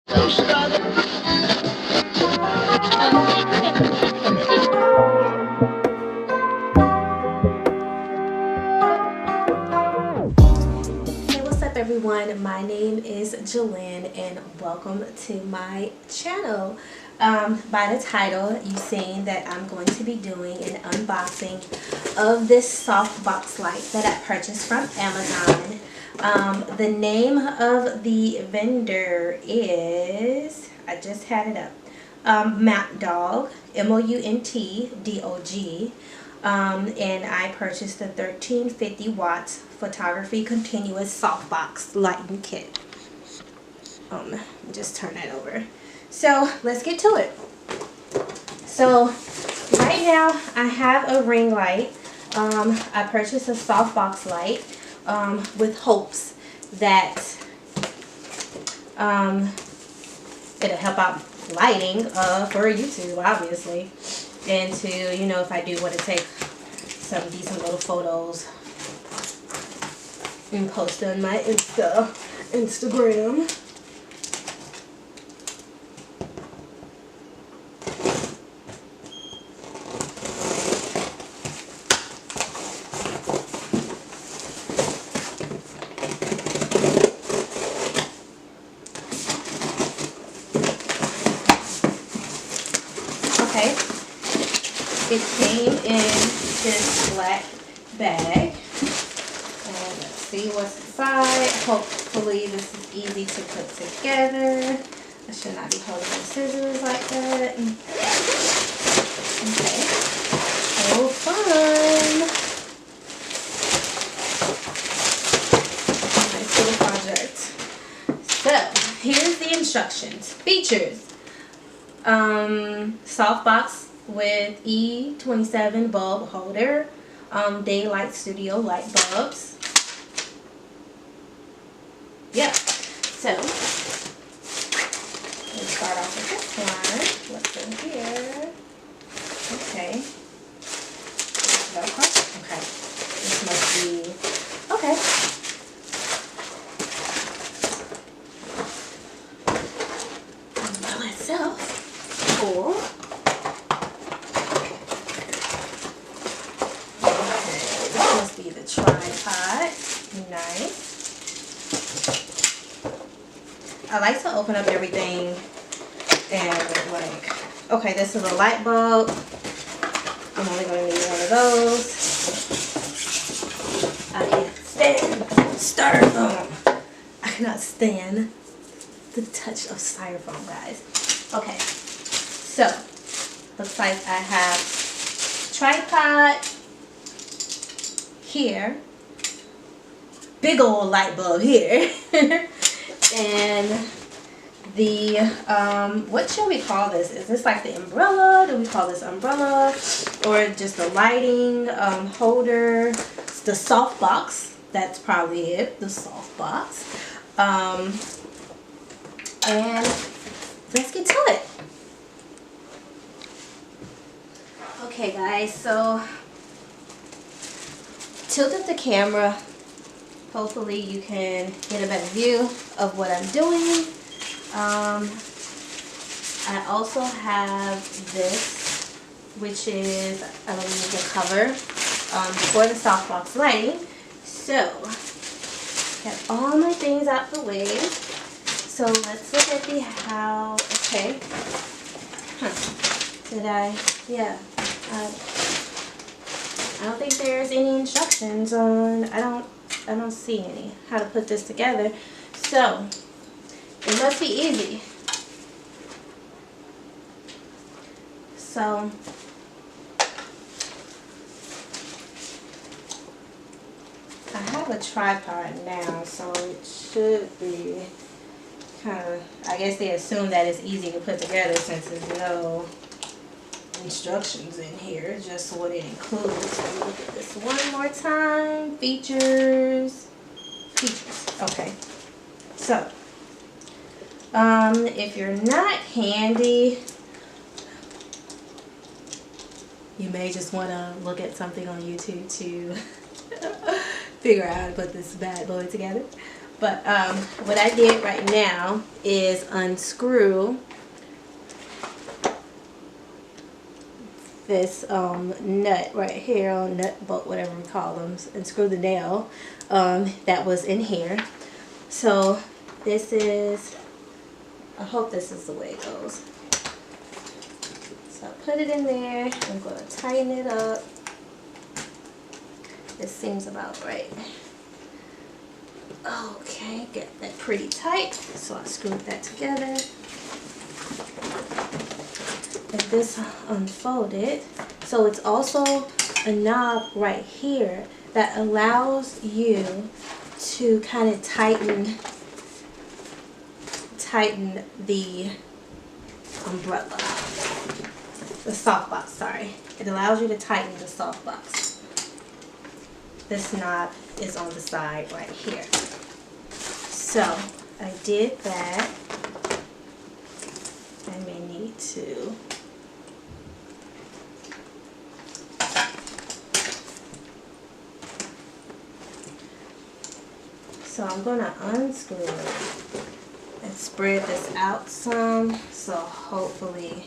What's up everyone, my name is Jalyn and welcome to my channel. By the title you've seen that I'm going to be doing an unboxing of this Softbox light that I purchased from Amazon. The name of the vendor is, I just had it up, Montdog, M-O-U-N-T-D-O-G. And I purchased the 1350 watts photography continuous softbox lighting kit. Just turn that over. So let's get to it. So right now I have a ring light. I purchased a softbox light with hopes that it'll help out lighting for YouTube, obviously. And to, you know, if I do want to take some decent little photos and post on my Instagram. Okay. It came in this black bag, and let's see what's inside. Hopefully this is easy to put together. I should not be holding my scissors like that. Okay, so fun. Nice little project. So here's the instructions. Features: softbox with E27 bulb holder, daylight studio light bulbs. Yep. So let's start off with this one. What's in here? Okay. Okay. This must be okay. By myself. Cool. Be the tripod. Nice. I like to open up everything and like, okay, this is a light bulb. I'm only going to need one of those. I can't stand styrofoam. I cannot stand the touch of styrofoam, guys. Okay, so looks like I have tripod here, big old light bulb here, and the what should we call this? Is this like the umbrella? Do we call this umbrella, or just the lighting holder? It's the softbox. That's probably it. The softbox. And let's get to it. Okay, guys. So tilt up the camera. Hopefully you can get a better view of what I'm doing. I also have this, which is, I believe, the cover for the softbox lighting. So, got all my things out the way. So let's look at the how. Okay. Did I? Yeah. I don't think there's any instructions on, I don't see any, how to put this together. So, it must be easy. So, I have a tripod now, so it should be kind of, I guess they assume that it's easy to put together since there's no instructions in here, just what it includes. So look at this one more time. Features. Okay. So, if you're not handy, you may just want to look at something on YouTube to figure out how to put this bad boy together. But what I did right now is unscrew this nut right here, or nut bolt, whatever we call them, and screw the nail that was in here. So this is, I hope this is the way it goes. So I put it in there. I'm going to tighten it up. This seems about right. Okay, get that pretty tight. So I screwed that together. And this unfolded. So it's also a knob right here that allows you to kind of tighten the umbrella. The softbox, sorry. It allows you to tighten the softbox. This knob is on the side right here. So I did that. I may need to so I'm going to unscrew it and spread this out some, so hopefully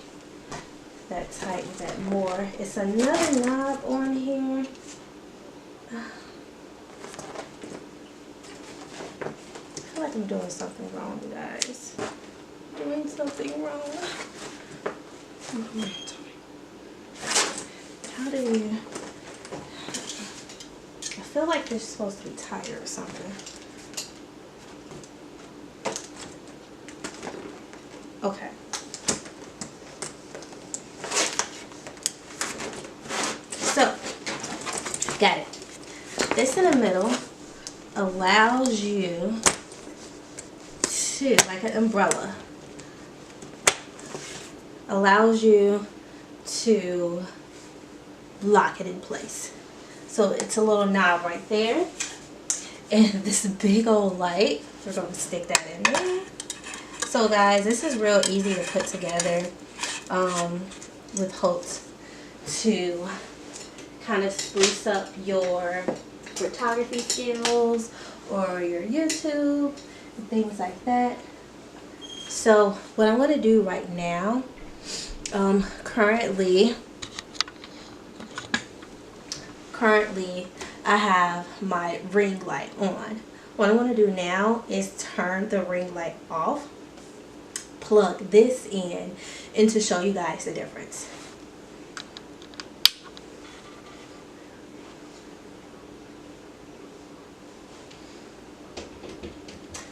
that tightens that more. It's another knob on here. I feel like I'm doing something wrong, you guys. Doing something wrong. How do you... I feel like they're supposed to be tighter or something. Okay. So, got it. This in the middle allows you to, like an umbrella, allows you to lock it in place. So it's a little knob right there, and this big old light, we're going to stick that in there. So guys, this is real easy to put together with hopes to kind of spruce up your photography skills or your YouTube and things like that. So what I'm going to do right now, currently I have my ring light on. What I'm going to do now is turn the ring light off, plug this in, and to show you guys the difference.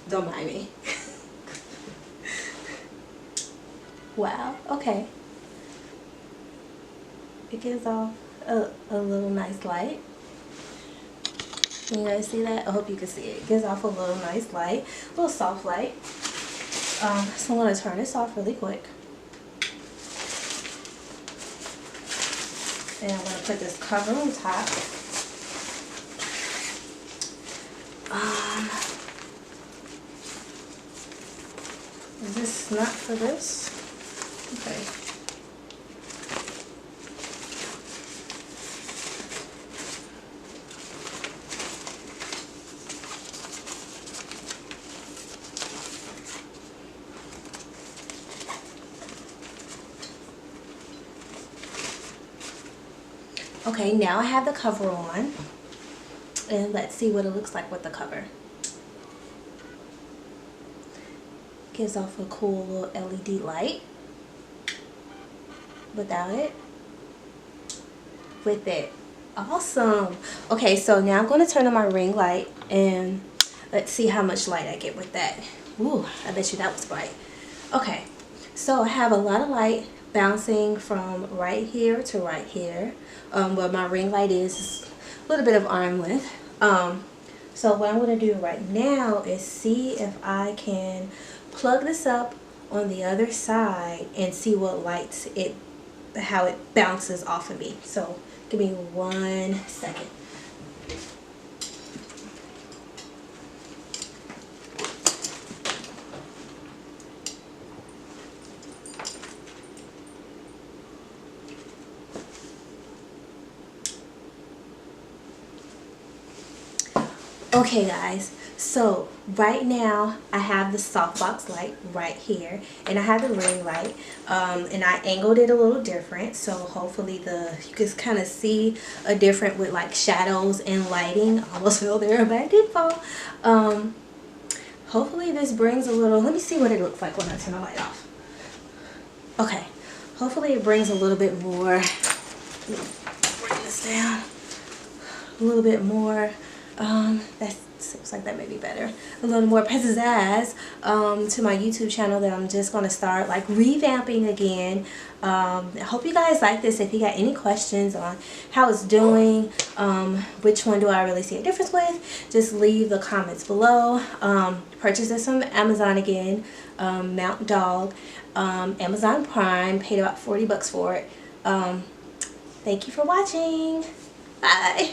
Don't mind me. Wow, okay. It gives off a little nice light. Can you guys see that? I hope you can see it. It gives off a little nice light, a little soft light. So I'm going to turn this off really quick. And I'm going to put this cover on top. Is this not for this? Okay. Okay, now I have the cover on, and let's see what it looks like with the cover. Gives off a cool little LED light. Without it, with it. Awesome. Okay, so now I'm going to turn on my ring light, and let's see how much light I get with that. Ooh, I bet you that was bright. Okay, so I have a lot of light bouncing from right here to right here, where my ring light is a little bit of arm length. So what I'm going to do right now is see if I can plug this up on the other side and see what lights it, how it bounces off of me. So give me 1 second. Okay guys, So right now I have the softbox light right here, and I have the ring light, and I angled it a little different, so hopefully you can kind of see a different with like shadows and lighting. I almost fell there, but I did fall. Hopefully this brings a little, let me see what it looks like when I turn the light off. Okay, hopefully it brings a little bit more, let me bring this down, a little bit more, that seems like that may be better, a little more pizzazz to my YouTube channel that I'm just going to start like revamping again. I hope you guys like this. If you got any questions on how it's doing, which one do I really see a difference with, just leave the comments below. Purchased this from Amazon again, Mount Dog, Amazon Prime, paid about $40 for it. Thank you for watching. Bye.